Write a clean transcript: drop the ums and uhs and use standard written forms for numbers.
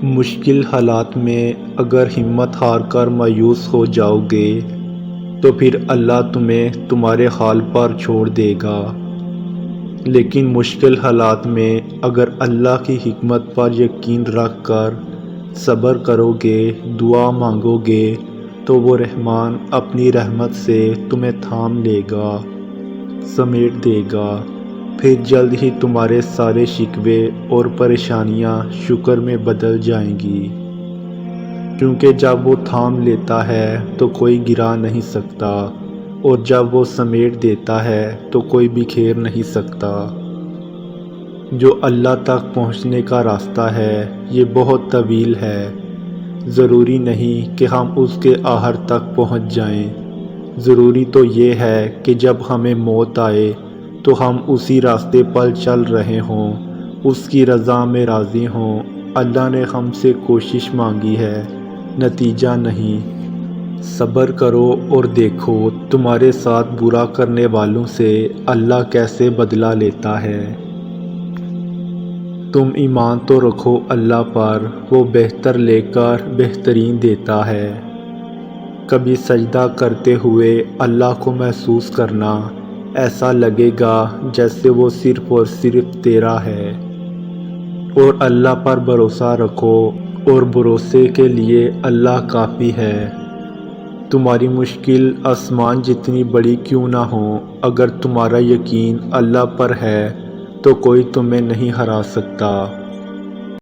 مشکل حالات میں اگر ہمت ہار کر مایوس ہو جاؤ گے تو پھر اللہ تمہیں تمہارے حال پر چھوڑ دے گا، لیکن مشکل حالات میں اگر اللہ کی حکمت پر یقین رکھ کر صبر کرو گے، دعا مانگو گے تو وہ رحمان اپنی رحمت سے تمہیں تھام لے گا، سمیٹ دے گا، پھر جلد ہی تمہارے سارے شکوے اور پریشانیاں شکر میں بدل جائیں گی، کیونکہ جب وہ تھام لیتا ہے تو کوئی گرا نہیں سکتا، اور جب وہ سمیٹ دیتا ہے تو کوئی بکھیر نہیں سکتا۔ جو اللہ تک پہنچنے کا راستہ ہے یہ بہت طویل ہے، ضروری نہیں کہ ہم اس کے آخر تک پہنچ جائیں، ضروری تو یہ ہے کہ جب ہمیں موت آئے تو ہم اسی راستے پر چل رہے ہوں، اس کی رضا میں راضی ہوں۔ اللہ نے ہم سے کوشش مانگی ہے، نتیجہ نہیں۔ صبر کرو اور دیکھو تمہارے ساتھ برا کرنے والوں سے اللہ کیسے بدلہ لیتا ہے۔ تم ایمان تو رکھو اللہ پر، وہ بہتر لے کر بہترین دیتا ہے۔ کبھی سجدہ کرتے ہوئے اللہ کو محسوس کرنا، ایسا لگے گا جیسے وہ صرف اور صرف تیرا ہے، اور اللہ پر بھروسہ رکھو، اور بھروسے کے لیے اللہ کافی ہے۔ تمہاری مشکل آسمان جتنی بڑی کیوں نہ ہو، اگر تمہارا یقین اللہ پر ہے تو کوئی تمہیں نہیں ہرا سکتا۔